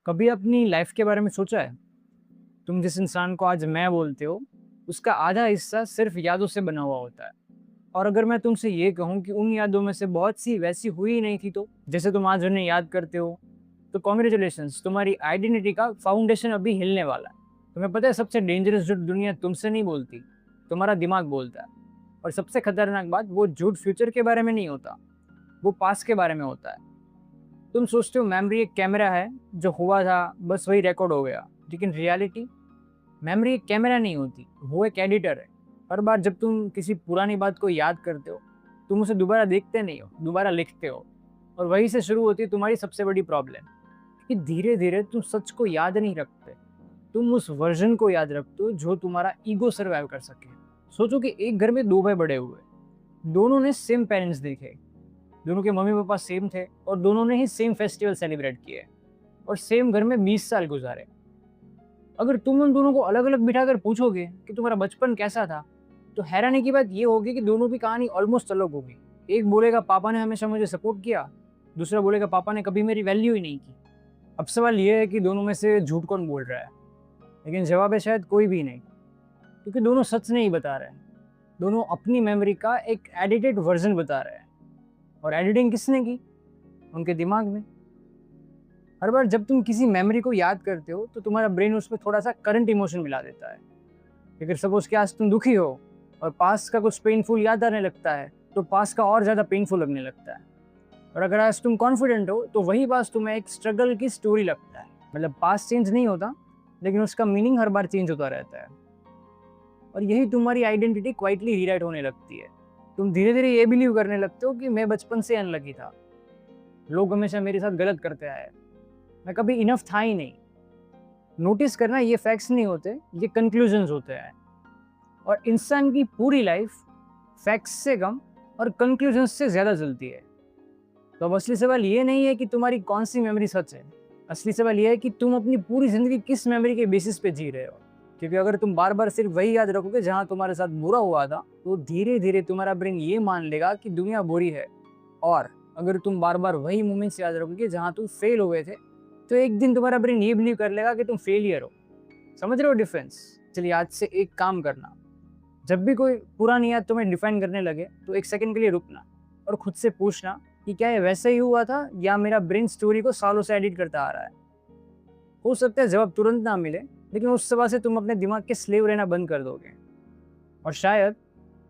कभी अपनी लाइफ के बारे में सोचा है? तुम जिस इंसान को आज मैं बोलते हो, उसका आधा हिस्सा सिर्फ यादों से बना हुआ होता है। और अगर मैं तुमसे ये कहूँ कि उन यादों में से बहुत सी वैसी हुई ही नहीं थी तो, जैसे तुम आज उन्हें याद करते हो, तो कॉन्ग्रेचुलेशंस, तुम्हारी आइडेंटिटी का फाउंडेशन अभी हिलने वाला है। तुम्हें पता है सबसे डेंजरस झूठ दुनिया तुमसे नहीं बोलती, तुम्हारा दिमाग बोलता है। और सबसे खतरनाक बात, वो झूठ फ्यूचर के बारे में नहीं होता, वो पास्ट के बारे में होता है। तुम सोचते हो मेमोरी एक कैमरा है, जो हुआ था बस वही रिकॉर्ड हो गया, लेकिन रियलिटी, मेमोरी एक कैमरा नहीं होती, वो एक एडिटर है। हर बार जब तुम किसी पुरानी बात को याद करते हो, तुम उसे दोबारा देखते नहीं हो, दोबारा लिखते हो। और वहीं से शुरू होती है तुम्हारी सबसे बड़ी प्रॉब्लम, कि धीरे धीरे तुम सच को याद नहीं रखते, तुम उस वर्जन को याद रखते हो जो तुम्हारा ईगो सर्वाइव कर सके। सोचो कि एक घर में दो भाई बड़े हुए, दोनों ने सेम पेरेंट्स देखे, दोनों के मम्मी पापा सेम थे, और दोनों ने ही सेम फेस्टिवल सेलिब्रेट किए, और सेम घर में 20 साल गुजारे। अगर तुम उन दोनों को अलग अलग बिठाकर पूछोगे कि तुम्हारा बचपन कैसा था, तो हैरानी की बात ये होगी कि दोनों की कहानी ऑलमोस्ट अलग होगी। एक बोलेगा पापा ने हमेशा मुझे सपोर्ट किया, दूसरा बोलेगा पापा ने कभी मेरी वैल्यू ही नहीं की। अब सवाल ये है कि दोनों में से झूठ कौन बोल रहा है? लेकिन जवाब है शायद कोई भी नहीं, क्योंकि दोनों सच नहीं बता रहे हैं। दोनों अपनी मेमोरी का एक एडिटेड वर्जन बता रहे हैं। और एडिटिंग किसने की? उनके दिमाग में। हर बार जब तुम किसी मेमोरी को याद करते हो, तो तुम्हारा ब्रेन उसमें थोड़ा सा करंट इमोशन मिला देता है। अगर सपोज कि आज तुम दुखी हो और पास्ट का कुछ पेनफुल याद आने लगता है, तो पास्ट का और ज़्यादा पेनफुल लगने लगता है। और अगर आज तुम कॉन्फिडेंट हो, तो वही पास्ट तुम्हें एक स्ट्रगल की स्टोरी लगता है। मतलब पास्ट चेंज नहीं होता, लेकिन उसका मीनिंग हर बार चेंज होता रहता है। और यही तुम्हारी आइडेंटिटी क्वाइटली रीराइट होने लगती है। तुम धीरे धीरे ये बिलीव करने लगते हो कि मैं बचपन से अनलकी था, लोग हमेशा मेरे साथ गलत करते आए, मैं कभी इनफ था ही नहीं। नोटिस करना, ये फैक्ट्स नहीं होते, ये कंक्लूजन्स होते हैं। और इंसान की पूरी लाइफ फैक्ट्स से कम और कंक्लूजन्स से ज़्यादा चलती है। तो अब असली सवाल ये नहीं है कि तुम्हारी कौन सी मेमोरी सच है, असली सवाल ये है कि तुम अपनी पूरी ज़िंदगी किस मेमोरी के बेसिस पे जी रहे हो। क्योंकि अगर तुम बार बार सिर्फ वही याद रखोगे जहाँ तुम्हारे साथ बुरा हुआ था, तो धीरे धीरे तुम्हारा ब्रेन ये मान लेगा कि दुनिया बुरी है। और अगर तुम बार बार वही मोमेंट्स याद रखोगे जहाँ तुम फेल हुए थे, तो एक दिन तुम्हारा ब्रेन ये बिलीव कर लेगा कि तुम फेलियर हो। समझ रहे हो डिफरेंस? चलिए आज से एक काम करना, जब भी कोई पुरानी याद तुम्हें डिफाइन करने लगे, तो एक सेकंड के लिए रुकना और खुद से पूछना कि क्या ये वैसे ही हुआ था, या मेरा ब्रेन स्टोरी को सालों से एडिट करता आ रहा है। हो सकता है जवाब तुरंत ना मिले, लेकिन उस सवाल से तुम अपने दिमाग के स्लेव रहना बंद कर दोगे। और शायद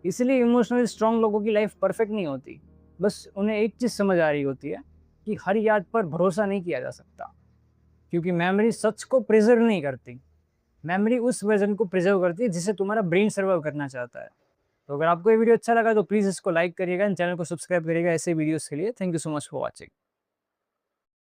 इसलिए इमोशनली स्ट्रांग लोगों की लाइफ परफेक्ट नहीं होती, बस उन्हें एक चीज़ समझ आ रही होती है कि हर याद पर भरोसा नहीं किया जा सकता। क्योंकि मेमोरी सच को प्रिजर्व नहीं करती, मेमोरी उस वर्जन को प्रिजर्व करती है जिसे तुम्हारा ब्रेन सर्वाइव करना चाहता है। तो अगर आपको ये वीडियो अच्छा लगा तो प्लीज़ इसको लाइक करिएगा एंड चैनल को सब्सक्राइब करिएगा ऐसे वीडियोस के लिए। Thank you so much for watching.